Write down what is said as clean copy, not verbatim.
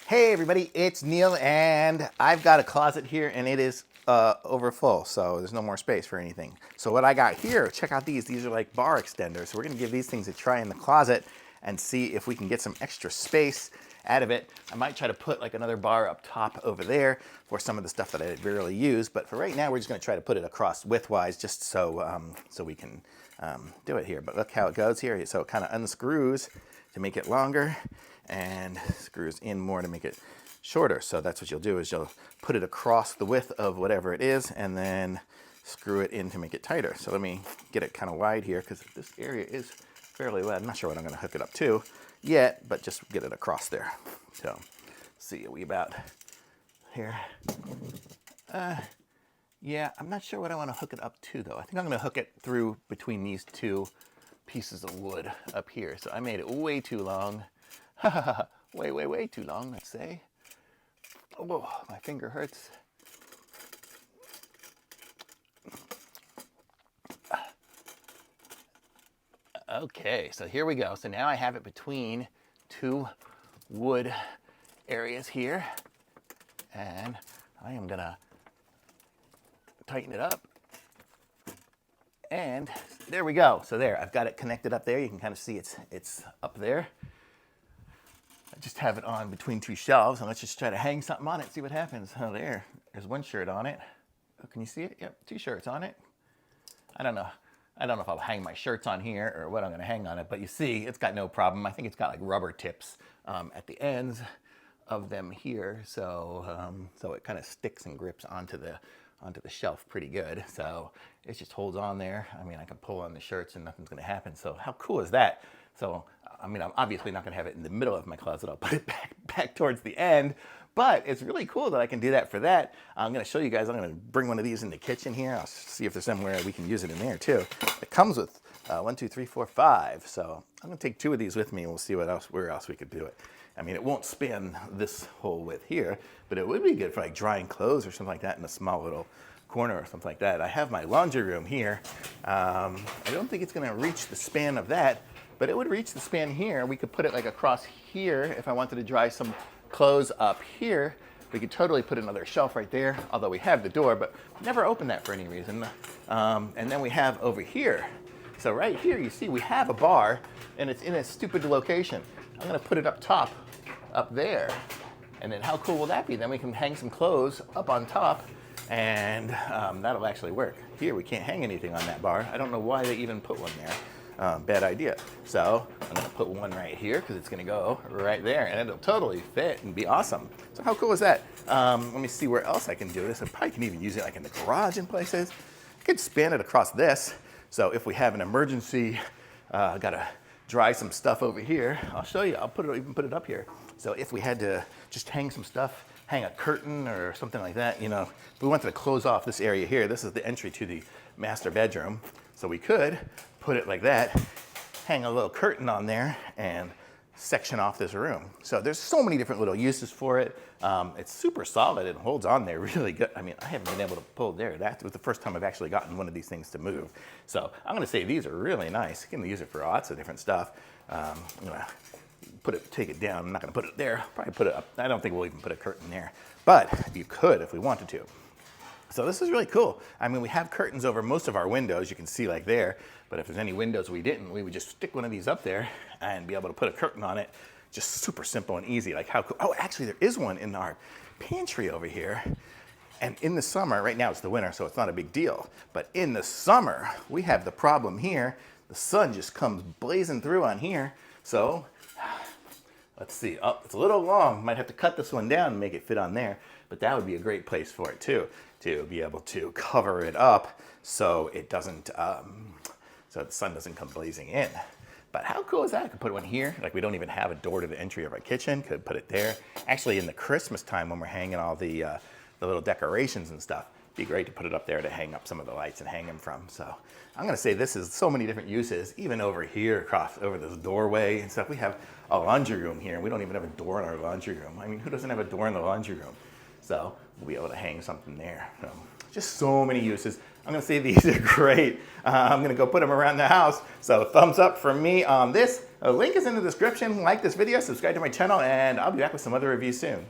Hey everybody, it's Neil and I've got a closet here and it is over full, so there's no more space for anything. So what I got here, check out these. These are like bar extenders. So we're gonna give these things a try in the closet and see if we can get some extra space out of it. I might try to put like another bar up top over there for some of the stuff that I rarely use, but for right now we're just gonna try to put it across widthwise just so, so we can do it here. But look how it goes here. So it kind of unscrews to make it longer and screws in more to make it shorter. So that's what you'll do, is you'll put it across the width of whatever it is and then screw it in to make it tighter. So let me get it kind of wide here because this area is fairly wide. I'm not sure what I'm going to hook it up to yet, but just get it across there. So see, are we about here? Yeah, I'm not sure what I want to hook it up to though. I think I'm going to hook it through between these two pieces of wood up here. So I made it way too long. way too long, let's say. Oh, my finger hurts. Okay, so here we go. So now I have it between two wood areas here, and I am gonna tighten it up. And there we go. So there, I've got it connected up there. You can kind of see it's up there. I just have it on between two shelves, and let's just try to hang something on it, see what happens. Oh, there's one shirt on it. Oh, can you see it? Yep, two shirts on it. I don't know if I'll hang my shirts on here or what I'm gonna hang on it, but you see, it's got no problem. I think it's got like rubber tips at the ends of them here, so so it kind of sticks and grips onto the shelf pretty good. So it just holds on there. I mean, I can pull on the shirts and nothing's gonna happen. So how cool is that? So, I mean, I'm obviously not gonna have it in the middle of my closet. I'll put it back towards the end, but it's really cool that I can do that for that. I'm gonna show you guys, I'm gonna bring one of these in the kitchen here. I'll see if there's somewhere we can use it in there too. It comes with 1, 2, 3, 4, 5. So I'm gonna take 2 of these with me and we'll see where else we could do it. I mean, it won't span this whole width here, but it would be good for like drying clothes or something like that in a small little corner or something like that. I have my laundry room here. I don't think it's gonna reach the span of that, but it would reach the span here. We could put it like across here if I wanted to dry some clothes up here. We could totally put another shelf right there, although we have the door, but never opened that for any reason. And then we have over here. So right here, you see we have a bar and it's in a stupid location. I'm gonna put it up top, up there. And then how cool will that be? Then we can hang some clothes up on top and that'll actually work. Here, we can't hang anything on that bar. I don't know why they even put one there. Bad idea. So I'm gonna put one right here because it's gonna go right there and it'll totally fit and be awesome. So how cool is that? Let me see where else I can do this. I probably can even use it like in the garage in places. I could span it across this. So if we have an emergency, gotta dry some stuff over here, I'll show you. I'll even put it up here. So if we had to just hang some stuff, hang a curtain or something like that, you know, if we wanted to close off this area here, this is the entry to the master bedroom. So we could put it like that, hang a little curtain on there and section off this room. So there's so many different little uses for it. It's super solid and holds on there really good. I mean, I haven't been able to pull there. That was the first time I've actually gotten one of these things to move. So I'm gonna say these are really nice. You can use it for lots of different stuff. I'm gonna take it down. I'm not gonna put it there. Probably put it up. I don't think we'll even put a curtain there, but you could if we wanted to. So this is really cool. I mean, we have curtains over most of our windows, you can see like there, but if there's any windows we didn't, we would just stick one of these up there and be able to put a curtain on it. Just super simple and easy. Like how cool. Oh, actually there is one in our pantry over here. And in the summer, right now it's the winter, so it's not a big deal. But in the summer, we have the problem here. The sun just comes blazing through on here. So let's see, oh, it's a little long. Might have to cut this one down and make it fit on there, but that would be a great place for it too, to be able to cover it up so it doesn't, so the sun doesn't come blazing in. But how cool is that? I could put one here. Like we don't even have a door to the entry of our kitchen. Could put it there. Actually, in the Christmas time when we're hanging all the little decorations and stuff, it'd be great to put it up there to hang up some of the lights and hang them from. So I'm gonna say this is so many different uses, even over here, across over this doorway and stuff. We have a laundry room here and we don't even have a door in our laundry room. I mean, who doesn't have a door in the laundry room? So we'll be able to hang something there. So just so many uses. I'm gonna say these are great. I'm gonna go put them around the house. So thumbs up from me on this. A link is in the description. Like this video, subscribe to my channel, and I'll be back with some other reviews soon.